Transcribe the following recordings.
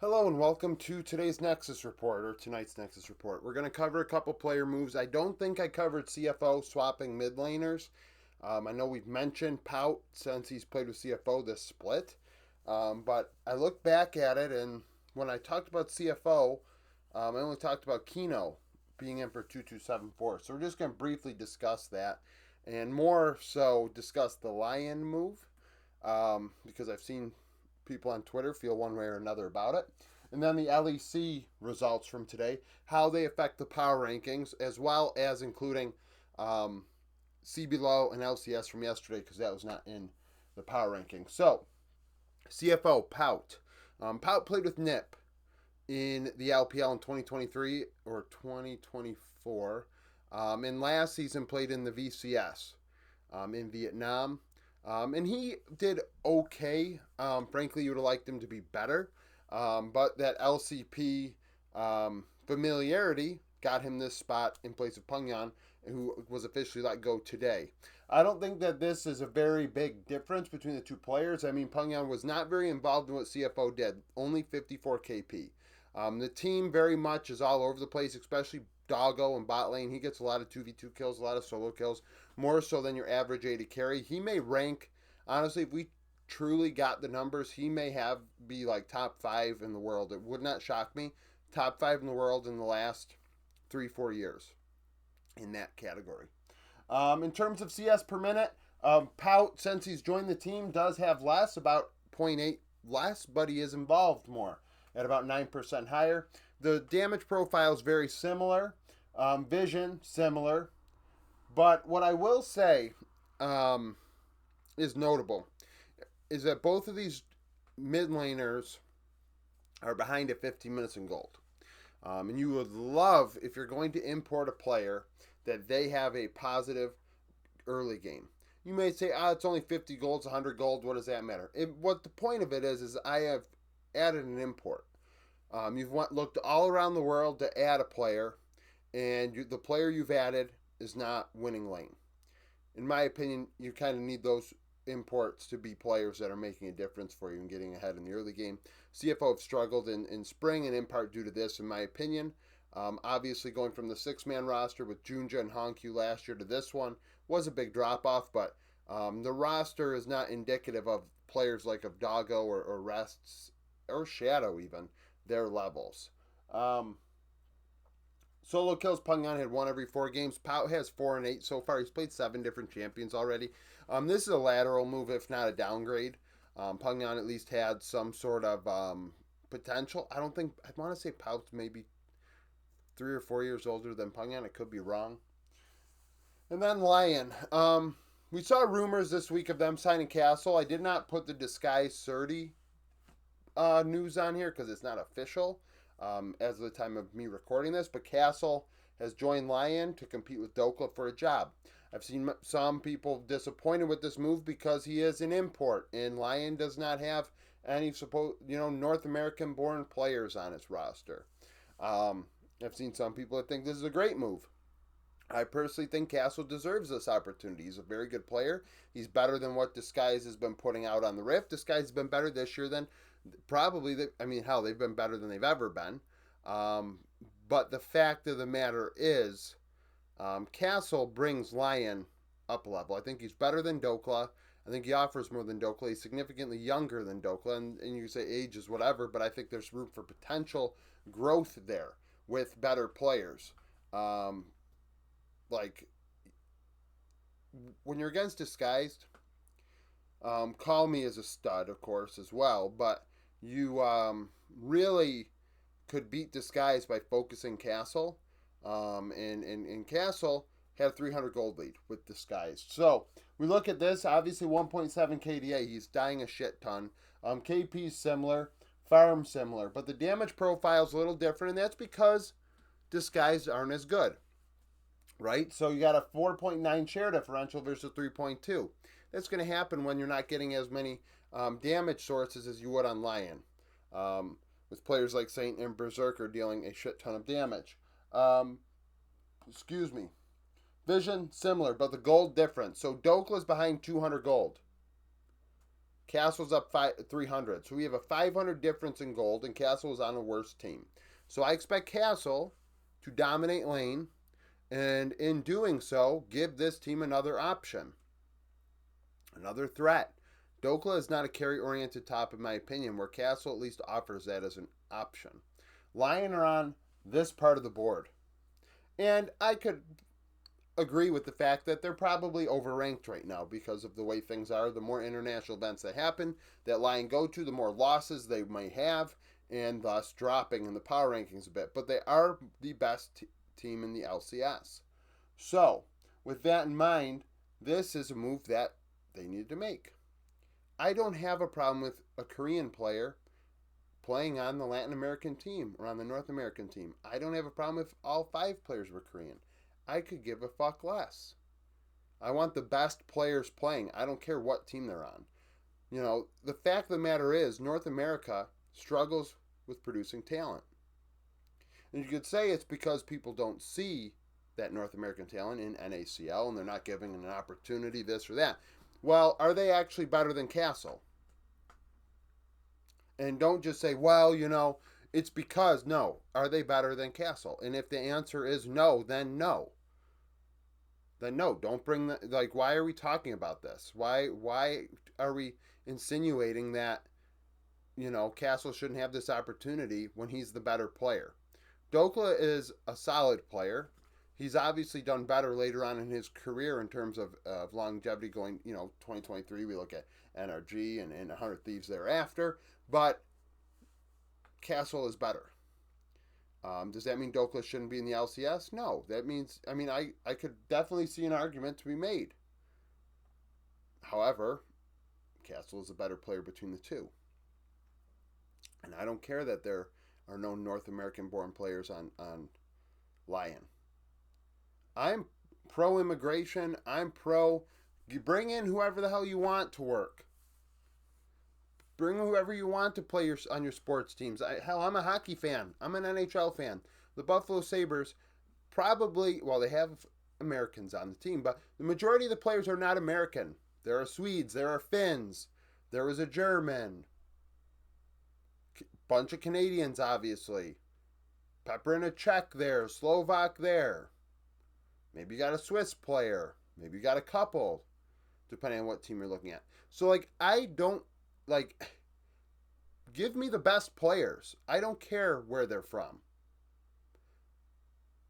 Hello and welcome to today's Nexus report, or tonight's Nexus report. We're going to cover a couple player moves. I don't think I covered CFO swapping mid laners. I know we've mentioned Pout since he's played with CFO this split, but I look back at it, and when I talked about CFO, I only talked about Kino being in for 2274. So we're just going to briefly discuss that, and more so discuss the LYON move, because I've seen people on Twitter feel one way or another about it. And then the LEC results from today, how they affect the power rankings, as well as including CBLOW and LCS from yesterday, because that was not in the power rankings. So, CFO, Pout. Pout played with NIP in the LPL in 2023 or 2024. And last season played in the VCS in Vietnam. And he did okay. Frankly, you would have liked him to be better. But that LCP familiarity got him this spot in place of Pengyan, who was officially let go today. I don't think that this is a very big difference between the two players. I mean, Pengyan was not very involved in what CFO did, only 54 KP. The team very much is all over the place, especially Doggo and bot lane. He gets a lot of 2v2 kills, a lot of solo kills, more so than your average AD carry. He may rank, honestly, if we truly got the numbers, he may be like top 5 in the world. It would not shock me. Top 5 in the world in the last 3-4 years in that category. In terms of CS per minute, Pout, since he's joined the team, does have less, about 0.8 less, but he is involved more at about 9% higher. The damage profile is very similar. Vision, similar. But what I will say is notable is that both of these mid laners are behind at 15 minutes in gold. And you would love, if you're going to import a player, that they have a positive early game. You may say, it's only 50 golds, 100 gold. What does that matter? What the point of it is I have added an import. You've looked all around the world to add a player, and the player you've added is not winning lane. In my opinion, you kind of need those imports to be players that are making a difference for you and getting ahead in the early game. CFO have struggled in spring, and in part due to this, in my opinion. Obviously, going from the 6-man roster with Junja and Honkyu last year to this one was a big drop-off, but the roster is not indicative of players like of Doggo or Rests or Shadow even, their levels. Solo kills, Pengyan had 1 every 4 games. Pout has 4 and 8 so far. He's played 7 different champions already. This is a lateral move, if not a downgrade. Pengyan at least had some sort of potential. I want to say Pout's maybe 3 or 4 years older than Pengyan. I could be wrong. And then LYON. We saw rumors this week of them signing Castle. I did not put the Disguise Surdy news on here because it's not official as of the time of me recording this, but Castle has joined LYON to compete with Dokla for a job. I've seen some people disappointed with this move because he is an import, and LYON does not have any North American born players on its roster. I've seen some people that think this is a great move. I personally think Castle deserves this opportunity. He's a very good player. He's better than what Disguise has been putting out on the Rift. Disguise has been better this year than probably, they've been better than they've ever been. But the fact of the matter is, Castle brings LYON up a level. I think he's better than Dokla. I think he offers more than Dokla. He's significantly younger than Dokla. And you say age is whatever, but I think there's room for potential growth there with better players. Like, when you're against Disguised, Call Me is a stud, of course, as well, but you really could beat Disguise by focusing Castle, and Castle had 300 gold lead with Disguise. So we look at this, obviously 1.7 KDA, he's dying a shit ton. KP's similar, farm similar, but the damage profile is a little different, and that's because Disguise aren't as good, right? So you got a 4.9 share differential versus 3.2. That's going to happen when you're not getting as many damage sources as you would on LYON, with players like Saint and Berserker dealing a shit ton of damage. Vision, similar, but the gold difference. So Dokla's behind 200 gold. Castle's up 300. So we have a 500 difference in gold, and Castle is on a worse team. So I expect Castle to dominate lane, and in doing so, give this team another option, another threat. Dokla is not a carry-oriented top, in my opinion, where Castle at least offers that as an option. Lion are on this part of the board. And I could agree with the fact that they're probably overranked right now because of the way things are. The more international events that happen, that Lion go to, the more losses they might have, and thus dropping in the power rankings a bit. But they are the best team in the LCS. So, with that in mind, this is a move that they need to make. I don't have a problem with a Korean player playing on the Latin American team or on the North American team. I don't have a problem if all 5 players were Korean. I could give a fuck less. I want the best players playing. I don't care what team they're on. You know, the fact of the matter is, North America struggles with producing talent. And you could say it's because people don't see that North American talent in NACL and they're not giving an opportunity, this or that. Well, are they actually better than Castle? And don't just say, well, you know, it's because. No. Are they better than Castle? And if the answer is no, then no. Then no. Don't bring the, like, why are we talking about this? Why are we insinuating that, you know, Castle shouldn't have this opportunity when he's the better player? Dokla is a solid player. He's obviously done better later on in his career in terms of longevity going, you know, 2023. We look at NRG and 100 Thieves thereafter. But Castle is better. Does that mean Dokla shouldn't be in the LCS? No. That means, I mean, I could definitely see an argument to be made. However, Castle is a better player between the two. And I don't care that there are no North American born players on Lion. I'm pro-immigration. I'm pro, you bring in whoever the hell you want to work. Bring whoever you want to play on your sports teams. Hell, I'm a hockey fan. I'm an NHL fan. The Buffalo Sabres probably, well, they have Americans on the team, but the majority of the players are not American. There are Swedes. There are Finns. There was a German. Bunch of Canadians, obviously. Pepper and a Czech there. Slovak there. Maybe you got a Swiss player. Maybe you got a couple, depending on what team you're looking at. So, like, I don't, like, give me the best players. I don't care where they're from.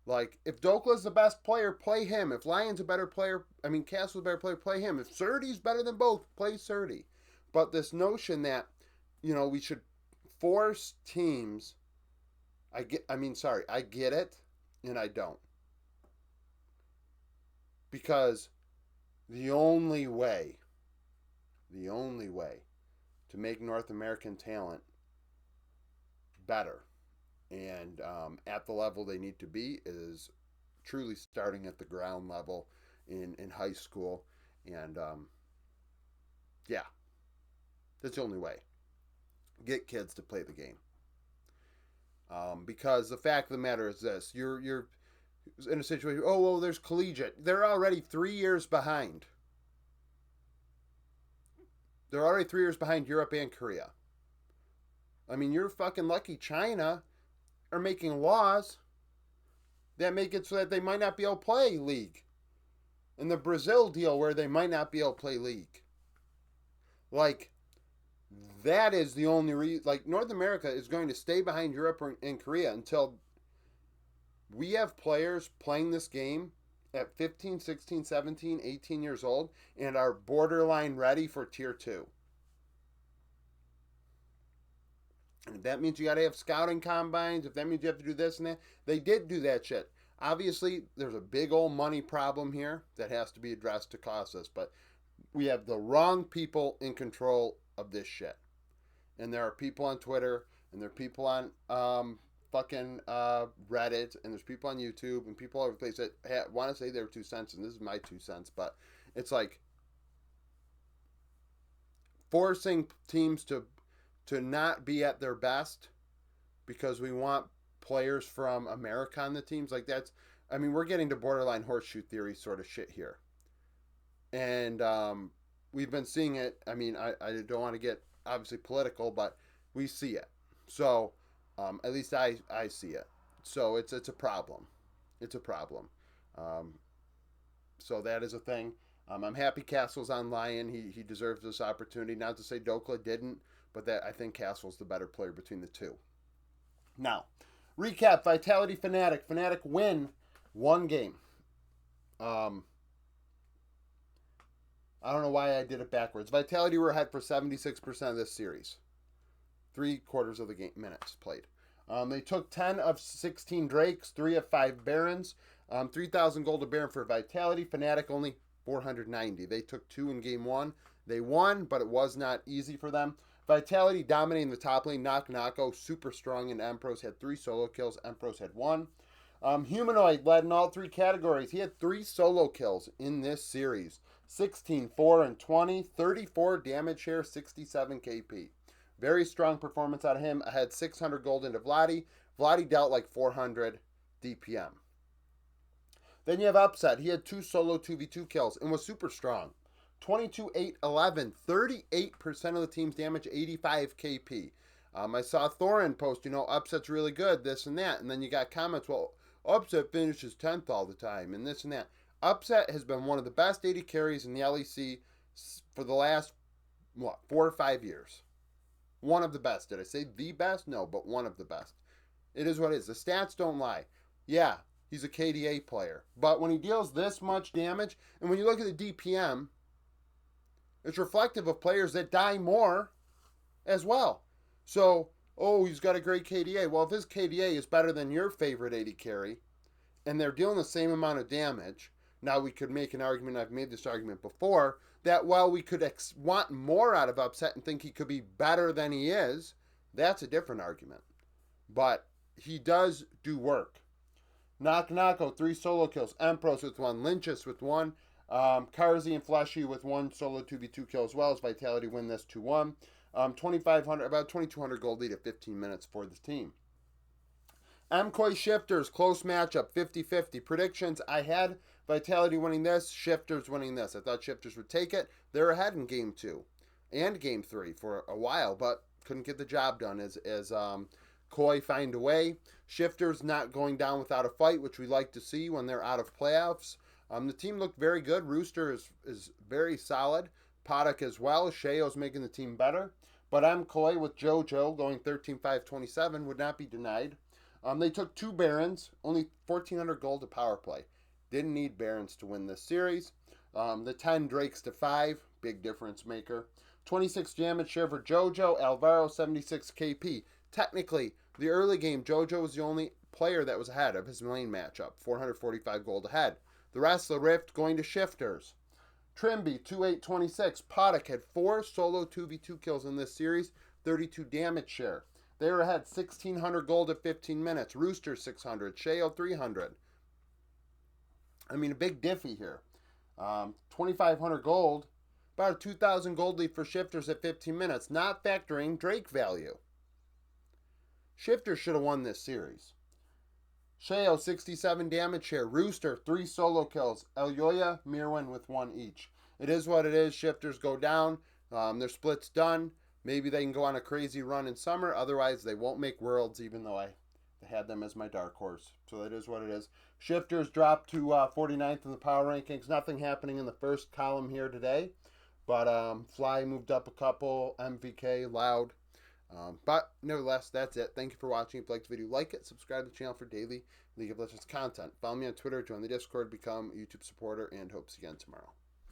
Like, if Dokla's the best player, play him. If Lion's a better player, I mean, Castle's a better player, play him. If Surdy's better than both, play Surdy. But this notion that, you know, we should force teams, I get it, and I don't. Because the only way to make North American talent better and at the level they need to be is truly starting at the ground level in high school. And yeah, that's the only way. Get kids to play the game. Because the fact of the matter is this, you're in a situation, oh, well, there's collegiate. They're already 3 years behind. They're already 3 years behind Europe and Korea. I mean, you're fucking lucky China are making laws that make it so that they might not be able to play league. And the Brazil deal where they might not be able to play league. Like, that is the only reason. Like, North America is going to stay behind Europe and Korea until we have players playing this game at 15, 16, 17, 18 years old and are borderline ready for tier 2. And if that means you got to have scouting combines, if that means you have to do this and that, they did do that shit. Obviously, there's a big old money problem here that has to be addressed to cost us, but we have the wrong people in control of this shit. And there are people on Twitter, and there are people on fucking Reddit, and there's people on YouTube, and people all over the place that want to say their 2 cents, and this is my 2 cents, but it's like forcing teams to not be at their best because we want players from America on the teams. Like, that's, I mean, we're getting to borderline horseshoe theory sort of shit here. And we've been seeing it. I mean, I don't want to get obviously political, but we see it. So at least I see it. So it's a problem. It's a problem. Um, so that is a thing. I'm happy Castle's on LYON. He deserves this opportunity. Not to say Dokla didn't, but that I think Castle's the better player between the two. Now, recap: Vitality Fnatic. Fnatic win one game. I don't know why I did it backwards. Vitality were ahead for 76% of this series. 3/4 of the game minutes played. They took 10 of 16 Drakes, 3 of 5 Barons, 3,000 gold a Baron for Vitality. Fnatic only 490. They took 2 in game 1. They won, but it was not easy for them. Vitality dominating the top lane. Nako super strong, and Empros had 3 solo kills. Empros had 1. Humanoid led in all 3 categories. He had 3 solo kills in this series. 16, 4, and 20. 34 damage share, 67 KP. Very strong performance out of him. I had 600 gold into Vladi. Vladi dealt like 400 DPM. Then you have Upset. He had 2 solo 2v2 kills and was super strong. 22, 8, 11. 38% of the team's damage, 85 KP. I saw Thorin post, Upset's really good, this and that. And then you got comments, well, Upset finishes 10th all the time and this and that. Upset has been one of the best 80 carries in the LEC for the last, 4 or 5 years. One of the best. Did I say the best? No, but one of the best. It is what it is. The stats don't lie. Yeah, he's a KDA player. But when he deals this much damage, and when you look at the DPM, it's reflective of players that die more as well. So, he's got a great KDA. Well, if his KDA is better than your favorite 80 carry, and they're dealing the same amount of damage, now we could make an argument, I've made this argument before, that while we could want more out of Upset and think he could be better than he is, that's a different argument. But he does do work. Nako, 3 solo kills. Empros with 1. Lynchus with 1. Karzi and Fleshy with 1 solo 2v2 kill as well as Vitality win this 2-1. 2,500, about 2,200 gold lead at 15 minutes for the team. MCoy Shifters, close matchup, 50-50. Predictions, I had Vitality winning this, Shifters winning this. I thought Shifters would take it. They're ahead in Game 2 and Game 3 for a while, but couldn't get the job done as Koi find a way. Shifters not going down without a fight, which we like to see when they're out of playoffs. The team looked very good. Rooster is very solid. Paddock as well. Sheo's making the team better. But MCoy with JoJo going 13-5-27 would not be denied. They took 2 Barons, only 1,400 gold to power play. Didn't need Barons to win this series. The 10 Drakes to 5, big difference maker. 26 damage share for JoJo. Alvaro, 76 KP. Technically, the early game, JoJo was the only player that was ahead of his lane matchup. 445 gold ahead. The rest of the Rift going to Shifters. Trimby, 2-8-26. Paddock had 4 solo 2v2 kills in this series. 32 damage share. They were ahead 1,600 gold at 15 minutes. Rooster 600. Sheo 300. I mean, a big diffy here. 2,500 gold. About a 2,000 gold lead for Shifters at 15 minutes. Not factoring Drake value. Shifters should have won this series. Sheo 67 damage share. Rooster 3 solo kills. Elyoya, Mirwin with 1 each. It is what it is. Shifters go down. Their split's done. Maybe they can go on a crazy run in summer. Otherwise, they won't make Worlds, even though I had them as my dark horse. So that is what it is. Shifters dropped to 49th in the power rankings. Nothing happening in the first column here today. But Fly moved up a couple. MVK, Loud. But nevertheless, that's it. Thank you for watching. If you liked the video, like it. Subscribe to the channel for daily League of Legends content. Follow me on Twitter. Join the Discord. Become a YouTube supporter. And hope to see you again tomorrow.